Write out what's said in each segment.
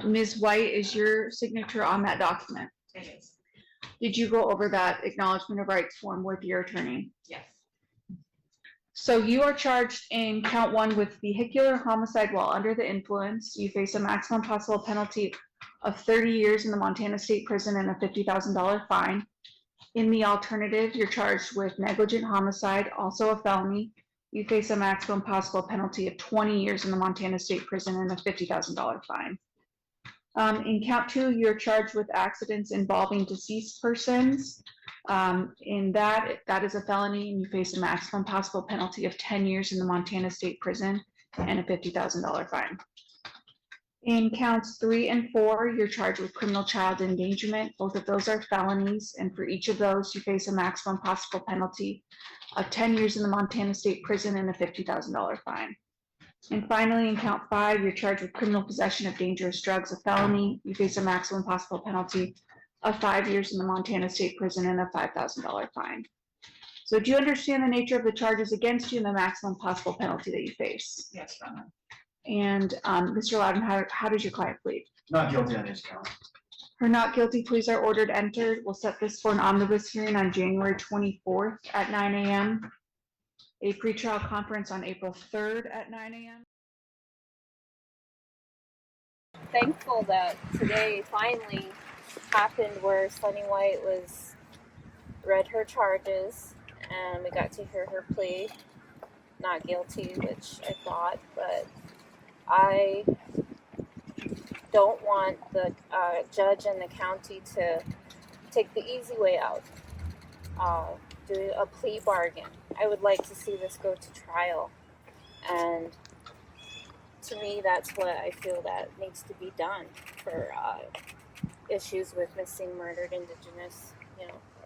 Ms. White, is your signature on that document? It is. Did you go over that acknowledgement of rights form with your attorney? Yes. So you are charged in count 1 with vehicular homicide while under the influence. You face a maximum possible penalty of 30 years in the Montana State Prison and a $50,000 fine. In the alternative, you're charged with negligent homicide, also a felony. You face a maximum possible penalty of 20 years in the Montana State Prison and a $50,000 fine. In count 2, you're charged with accidents involving deceased persons. In that is a felony, and you face a maximum possible penalty of 10 years in the Montana State Prison and a $50,000 fine. In counts 3 and 4, you're charged with criminal child endangerment. Both of those are felonies, and for each of those, you face a maximum possible penalty of 10 years in the Montana State Prison and a $50,000 fine. And finally, in count 5, you're charged with criminal possession of dangerous drugs, a felony. You face a maximum possible penalty of 5 years in the Montana State Prison and a $5,000 fine. So do you understand the nature of the charges against you and the maximum possible penalty that you face? Yes, Your Honor. And Mr. Loudon, how does your client plead? Not guilty on his count. Her not guilty pleas are ordered entered. We'll set this for an omnibus hearing on January 24th at 9 a.m. A pretrial conference on April 3rd at 9 a.m. Thankful that today finally happened where Sunny White read her charges and we got to hear her plea not guilty, which I thought, but I don't want the judge and the county to take the easy way out, do a plea bargain. I would like to see this go to trial, and to me that's what I feel that needs to be done for issues with missing murdered Indigenous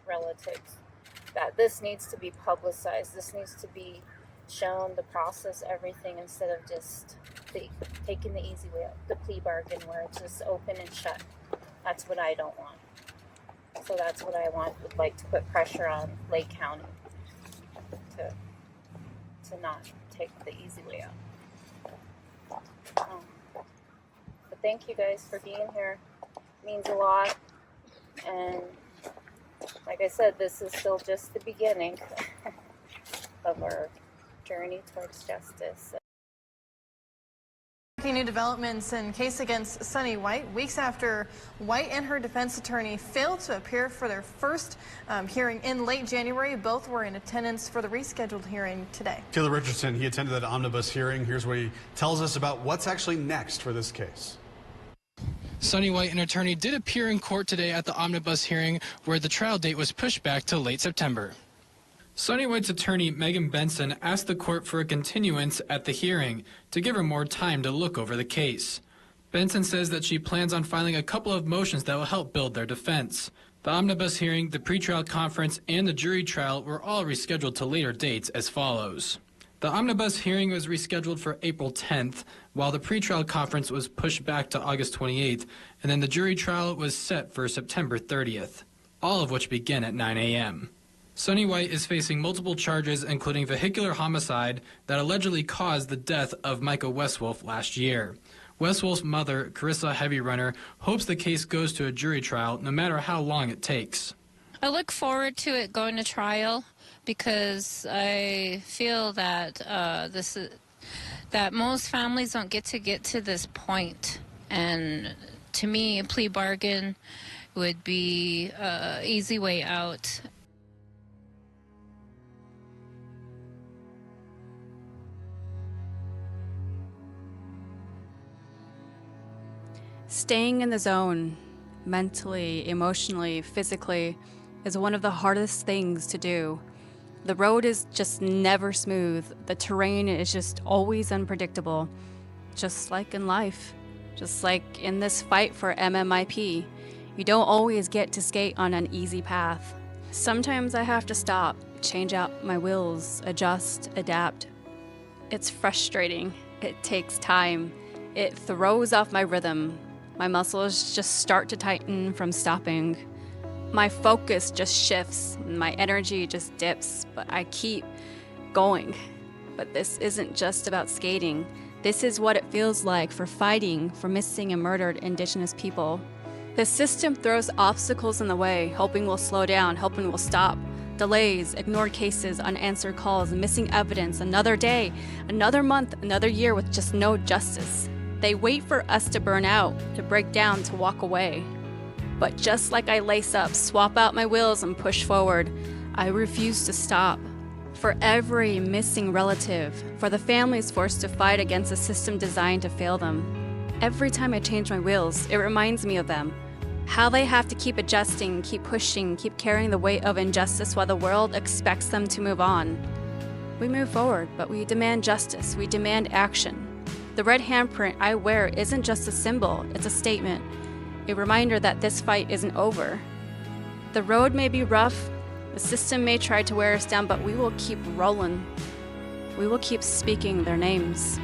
relatives. That this needs to be publicized, this needs to be shown, the process, everything, instead of just taking the easy way out, the plea bargain where it's just open and shut. That's what I don't want. So that's what I would like to put pressure on Lake County to not take the easy way out. But thank you guys for being here. It means a lot. And like I said, this is still just the beginning of our journey towards justice. New developments in case against Sunny White, weeks after White and her defense attorney failed to appear for their first hearing in late January. Both were in attendance for the rescheduled hearing today. Taylor Richardson, he attended that omnibus hearing. Here's what he tells us about what's actually next for this case. Sunny White and attorney did appear in court today at the omnibus hearing, where the trial date was pushed back to late September. Sunny White's attorney, Megan Benson, asked the court for a continuance at the hearing to give her more time to look over the case. Benson says that she plans on filing a couple of motions that will help build their defense. The omnibus hearing, the pretrial conference, and the jury trial were all rescheduled to later dates as follows. The omnibus hearing was rescheduled for April 10th, while the pretrial conference was pushed back to August 28th, and then the jury trial was set for September 30th, all of which begin at 9 a.m. Sunny White is facing multiple charges, including vehicular homicide that allegedly caused the death of Mika Westwolf last year. Westwolf's mother, Carissa Heavy Runner, hopes the case goes to a jury trial no matter how long it takes. I look forward to it going to trial because I feel that that most families don't get to this point, and to me, a plea bargain would be an easy way out. Staying in the zone, mentally, emotionally, physically, is one of the hardest things to do. The road is just never smooth. The terrain is just always unpredictable. Just like in life. Just like in this fight for MMIP. You don't always get to skate on an easy path. Sometimes I have to stop, change out my wheels, adjust, adapt. It's frustrating. It takes time. It throws off my rhythm. My muscles just start to tighten from stopping. My focus just shifts, my energy just dips, but I keep going. But this isn't just about skating. This is what it feels like for fighting for missing and murdered Indigenous people. The system throws obstacles in the way, hoping we'll slow down, hoping we'll stop. Delays, ignored cases, unanswered calls, missing evidence, another day, another month, another year with just no justice. They wait for us to burn out, to break down, to walk away. But just like I lace up, swap out my wheels and push forward, I refuse to stop. For every missing relative, for the families forced to fight against a system designed to fail them. Every time I change my wheels, it reminds me of them. How they have to keep adjusting, keep pushing, keep carrying the weight of injustice while the world expects them to move on. We move forward, but we demand justice, we demand action. The red handprint I wear isn't just a symbol, it's a statement, a reminder that this fight isn't over. The road may be rough, the system may try to wear us down, but we will keep rolling. We will keep speaking their names.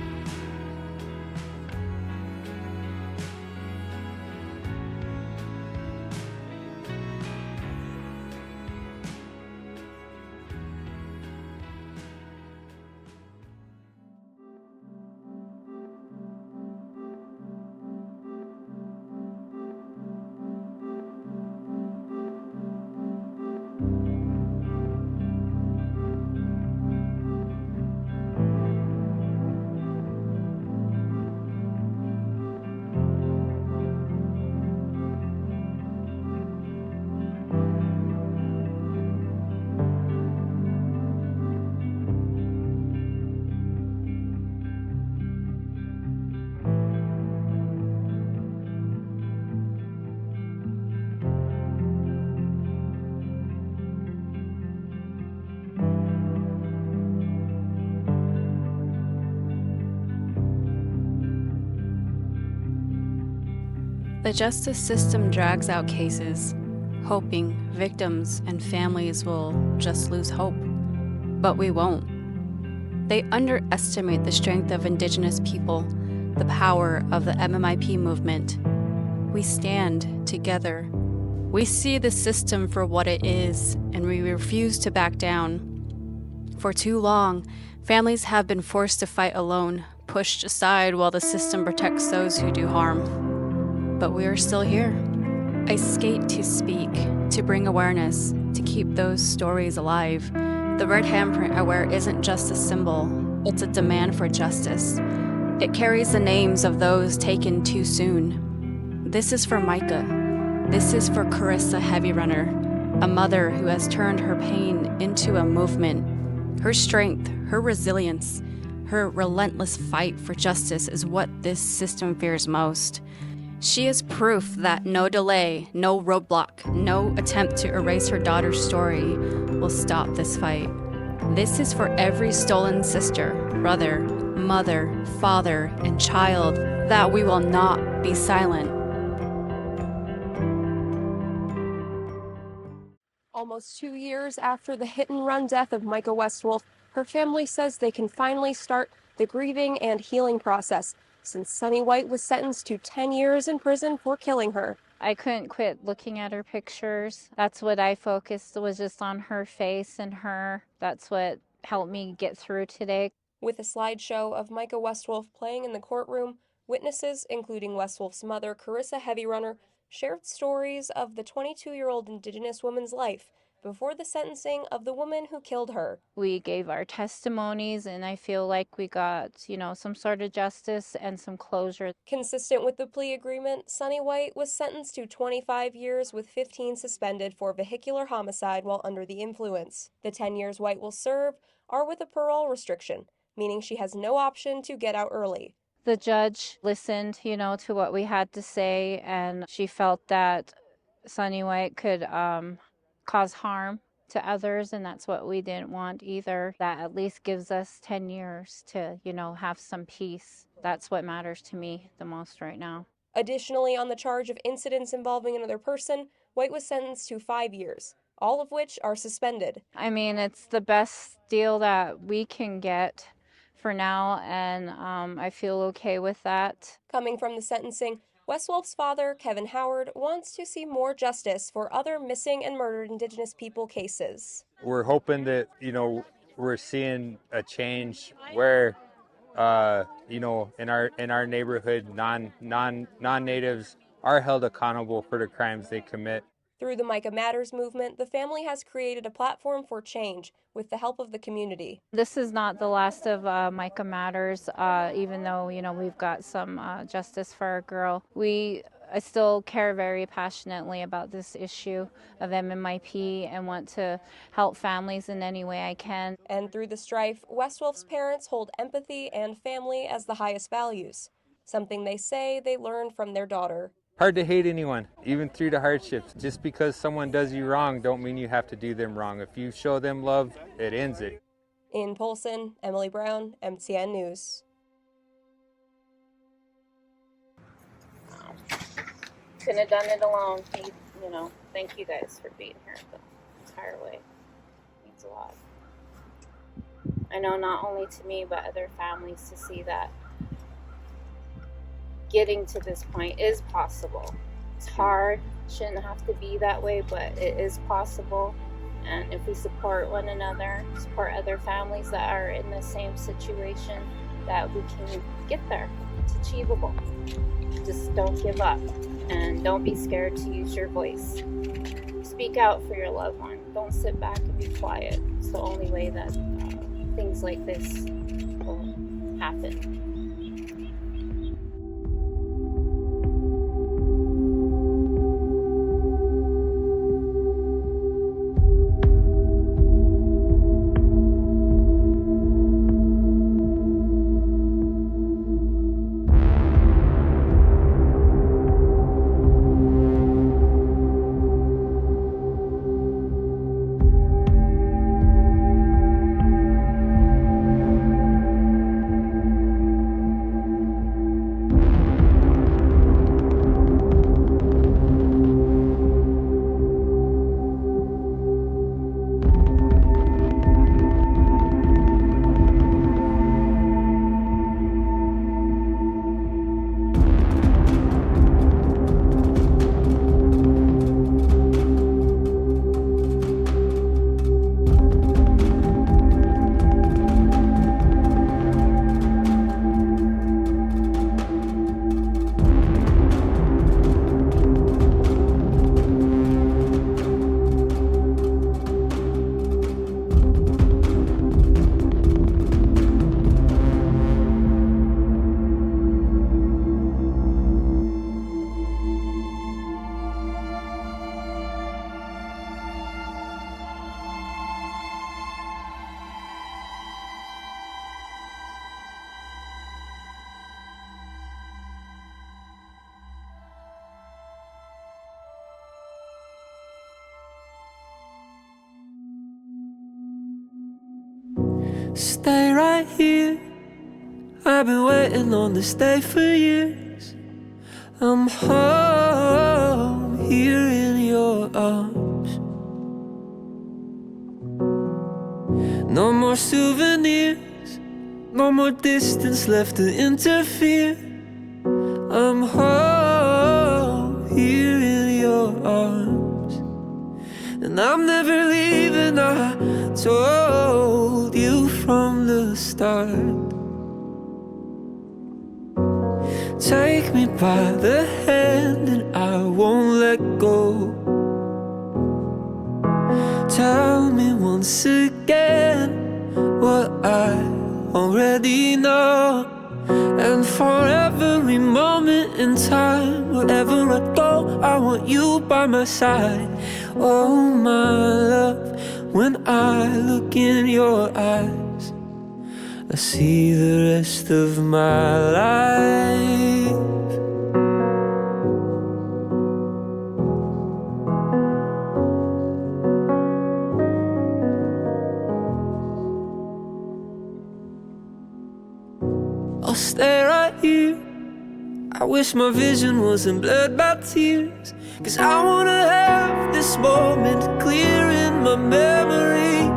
The justice system drags out cases, hoping victims and families will just lose hope. But we won't. They underestimate the strength of Indigenous people, the power of the MMIP movement. We stand together. We see the system for what it is, and we refuse to back down. For too long, families have been forced to fight alone, pushed aside while the system protects those who do harm. But we are still here. I skate to speak, to bring awareness, to keep those stories alive. The red handprint I wear isn't just a symbol, it's a demand for justice. It carries the names of those taken too soon. This is for Mika. This is for Carissa Heavy Runner, a mother who has turned her pain into a movement. Her strength, her resilience, her relentless fight for justice is what this system fears most. She is proof that no delay, no roadblock, no attempt to erase her daughter's story will stop this fight. This is for every stolen sister, brother, mother, father, and child, that we will not be silent. Almost 2 years after the hit-and-run death of Mika Westwolf, her family says they can finally start the grieving and healing process, since Sunny White was sentenced to 10 years in prison for killing her. I couldn't quit looking at her pictures. That's what I focused, was just on her face and her. That's what helped me get through today. With a slideshow of Mika Westwolf playing in the courtroom, witnesses, including Westwolf's mother, Carissa Heavy Runner, shared stories of the 22-year-old Indigenous woman's life before the sentencing of the woman who killed her. We gave our testimonies, and I feel like we got, some sort of justice and some closure. Consistent with the plea agreement, Sunny White was sentenced to 25 years with 15 suspended for vehicular homicide while under the influence. The 10 years White will serve are with a parole restriction, meaning she has no option to get out early. The judge listened, to what we had to say, and she felt that Sunny White could cause harm to others, and that's what we didn't want either. That at least gives us 10 years to, have some peace. That's what matters to me the most right now. Additionally, on the charge of incidents involving another person, White was sentenced to 5 years, all of which are suspended. I mean, it's the best deal that we can get for now, and I feel okay with that. Coming from the sentencing, Westwolf's father, Kevin Howard, wants to see more justice for other missing and murdered Indigenous people cases. We're hoping that, we're seeing a change where you know, in our neighborhood, non-natives are held accountable for the crimes they commit. Through the Micah Matters movement, the family has created a platform for change with the help of the community. This is not the last of Micah Matters, even though, you know, we've got some justice for our girl. I still care very passionately about this issue of MMIP and want to help families in any way I can. And through the strife, Westwolf's parents hold empathy and family as the highest values, something they say they learned from their daughter. Hard to hate anyone, even through the hardships. Just because someone does you wrong don't mean you have to do them wrong. If you show them love, it ends it. In Polson, Emily Brown, MTN News. Couldn't have done it alone. You know, thank you guys for being here the entire way. It means a lot. I know not only to me, but other families to see that getting to this point is possible. It's hard, shouldn't have to be that way, but it is possible. And if we support one another, support other families that are in the same situation, that we can get there. It's achievable. Just don't give up and don't be scared to use your voice. Speak out for your loved one. Don't sit back and be quiet. It's the only way that things like this will happen. Stay right here. I've been waiting on this day for years. I'm home here in your arms. No more souvenirs, no more distance left to interfere. I'm home here in your arms, and I'm never leaving. I told you from the start. Take me by the hand and I won't let go. Tell me once again what I already know. And for every moment in time, wherever I go, I want you by my side. Oh my love, when I look in your eyes, I see the rest of my life. I'll stay right here. I wish my vision wasn't blurred by tears, 'cause I wanna have this moment clear in my memory.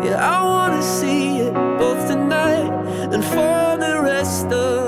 Yeah, I wanna see it both tonight and for the rest of